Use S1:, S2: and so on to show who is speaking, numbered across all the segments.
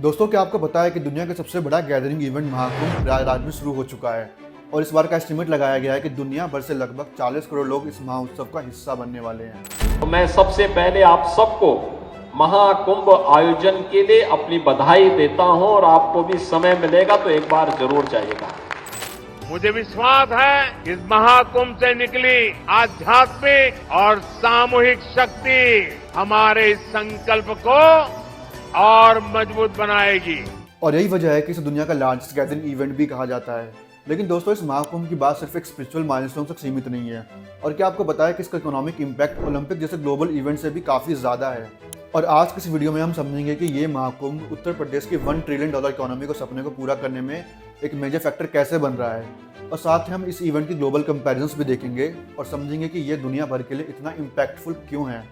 S1: दोस्तों, क्या आपको पता है कि दुनिया का सबसे बड़ा गैदरिंग इवेंट महाकुंभ प्रयागराज में शुरू हो चुका है और इस बार का एस्टिमेट लगाया गया है कि दुनिया भर से लगभग 40 करोड़ लोग इस महोत्सव का हिस्सा बनने वाले हैं।
S2: तो मैं सबसे पहले आप सबको महाकुंभ आयोजन के लिए अपनी बधाई देता हूं और आपको भी समय मिलेगा तो एक बार जरूर जाइएगा।
S3: मुझे विश्वास है इस महाकुंभ से निकली आध्यात्मिक और सामूहिक शक्ति हमारे इस संकल्प को और मजबूत बनाएगी।
S1: और यही वजह है कि इसे दुनिया का लार्जेस्ट गैदरिंग इवेंट भी कहा जाता है। लेकिन दोस्तों, इस महाकुंभ की बात सिर्फ एक स्पिरिचुअल माइलस्टोन तक सीमित नहीं है। और क्या आपको पता है कि इसका इकोनॉमिक इम्पैक्ट ओलंपिक जैसे ग्लोबल इवेंट से भी काफ़ी ज़्यादा है। और आज की इस वीडियो में हम समझेंगे कि ये महाकुंभ उत्तर प्रदेश की $1 ट्रिलियन इकोनॉमी को सपने को पूरा करने में एक मेजर फैक्टर कैसे बन रहा है। और साथ ही हम इस इवेंट की ग्लोबल कंपैरिजंस भी देखेंगे और समझेंगे कि ये दुनिया भर के लिए इतना इम्पैक्टफुल क्यों है।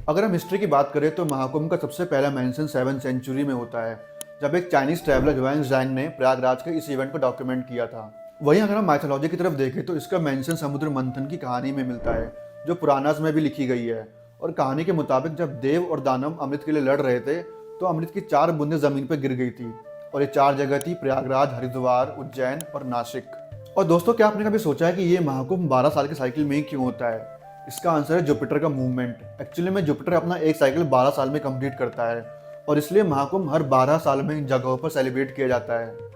S1: अगर हम हिस्ट्री की बात करें तो महाकुंभ का सबसे पहला मेंशन 7वीं सेंचुरी में होता है, जब एक चाइनीज ट्रैवलर ह्वेन ज़ैंग ने प्रयागराज के इस इवेंट को डॉक्यूमेंट किया था। वहीं अगर हम माइथोलॉजी की तरफ देखें तो इसका मेंशन समुद्र मंथन की कहानी में मिलता है, जो पुराणास में भी लिखी गई है। और कहानी के मुताबिक जब देव और दानव अमृत के लिए लड़ रहे थे तो अमृत की 4 बूंदें जमीन पर गिर गई थी और ये 4 जगह थी प्रयागराज, हरिद्वार, उज्जैन और नासिक। और दोस्तों, क्या आपने कभी सोचा है कि ये महाकुंभ 12 साल के साइकिल में ही क्यों होता है? इसका आंसर है जुपिटर का मूवमेंट। एक्चुअली में जुपिटर अपना एक साइकिल 12 साल में कंप्लीट करता है और इसलिए महाकुंभ हर 12 साल में इन जगहों पर सेलिब्रेट किया जाता है।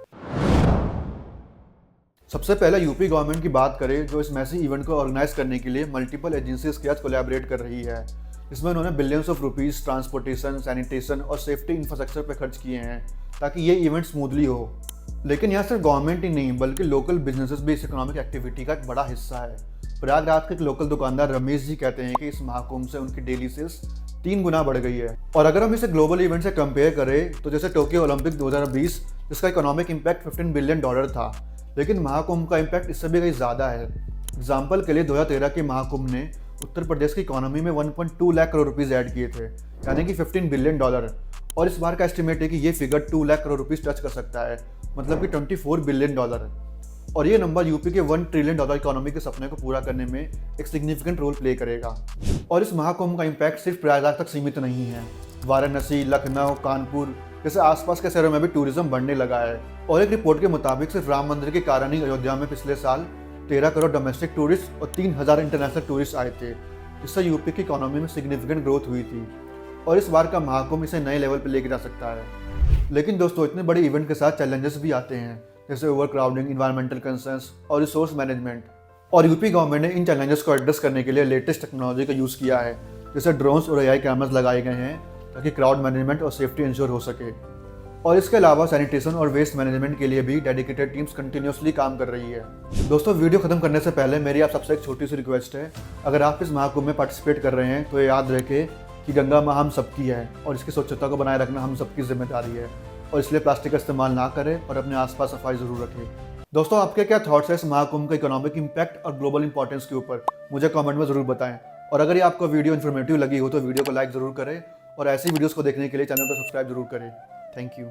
S1: सबसे पहले यूपी गवर्नमेंट की बात करें, जो इस मैसी इवेंट को ऑर्गेनाइज करने के लिए मल्टीपल एजेंसीज के साथ कोलैबोरेट कर रही है। इसमें उन्होंने billions of rupees transportation, sanitation और सेफ्टी इंफ्रास्ट्रक्चर पर खर्च किए हैं ताकि ये इवेंट स्मूथली हो। लेकिन यहाँ सिर्फ गवर्नमेंट ही नहीं बल्कि लोकल बिजनेसेस भी इस इकोनॉमिक एक्टिविटी का एक बड़ा हिस्सा है। प्रयागराज के एक लोकल दुकानदार रमेश जी कहते हैं कि इस महाकुंभ से उनकी डेली सेल्स 3 गुना बढ़ गई है। और अगर हम इसे ग्लोबल इवेंट से कंपेयर करें तो जैसे टोक्यो ओलंपिक 2020, जिसका इकोनॉमिक इम्पैक्ट $15 बिलियन था, लेकिन महाकुंभ का इम्पैक्ट इससे भी कहीं ज़्यादा है। एग्जाम्पल के लिए 2013 के महाकुंभ ने उत्तर प्रदेश की इकोनॉमी में 1.2 लाख करोड़ रुपीज़ ऐड किए थे, यानी कि $15 बिलियन। और इस बार का एस्टिमेट है कि ये figure 2 lakh crore rupees touch कर सकता है, मतलब कि $24 बिलियन। और ये नंबर यूपी के $1 ट्रिलियन इकोनॉमी के सपने को पूरा करने में एक सिग्निफिकेंट रोल प्ले करेगा। और इस महाकुंभ का इम्पैक्ट सिर्फ प्रयागराज तक सीमित नहीं है। वाराणसी, लखनऊ, कानपुर जैसे आसपास के शहरों में भी टूरिज्म बढ़ने लगा है। और एक रिपोर्ट के मुताबिक सिर्फ राम मंदिर के कारण ही अयोध्या में पिछले साल 13 करोड़ डोमेस्टिक टूरिस्ट और 3000 इंटरनेशनल टूरिस्ट आए थे, जिससे यूपी की इकोनॉमी में सिग्निफिकेंट ग्रोथ हुई थी। और इस बार का महाकुंभ इसे नए लेवल पर लेके जा सकता है। लेकिन दोस्तों, इतने बड़े इवेंट के साथ चैलेंजेस भी आते हैं, जैसे ओवर क्राउडिंग, इन्वायरमेंटल कंसर्न्स और रिसोर्स मैनेजमेंट। और यूपी गवर्नमेंट ने इन चैलेंजेस को एड्रेस करने के लिए लेटेस्ट टेक्नोलॉजी का यूज़ किया है, जैसे ड्रोन्स और AI कैमरास लगाए गए हैं ताकि क्राउड मैनेजमेंट और सेफ्टी इंश्योर हो सके। और इसके अलावा सैनिटेशन और वेस्ट मैनेजमेंट के लिए भी डेडिकेटेड टीम्स कंटिन्यूसली काम कर रही है। दोस्तों, वीडियो खत्म करने से पहले मेरी आप सबसे एक छोटी सी रिक्वेस्ट है, अगर आप इस महाकुंभ में पार्टिसिपेट कर रहे हैं तो ये याद रखें कि गंगा माँ हम सबकी है और इसकी स्वच्छता को बनाए रखना हम सबकी जिम्मेदारी है। और इसलिए प्लास्टिक का इस्तेमाल ना करें और अपने आसपास सफाई जरूर रखें। दोस्तों, आपके क्या थॉट्स है इस महाकुंभ का इकोनॉमिक इम्पैक्ट और ग्लोबल इंपॉर्टेंस के ऊपर? मुझे कमेंट में जरूर बताएं। और अगर ये आपको वीडियो इन्फॉर्मेटिव लगी हो तो वीडियो को लाइक जरूर करें और ऐसी वीडियोस को देखने के लिए चैनल को सब्सक्राइब जरूर करें। Thank you.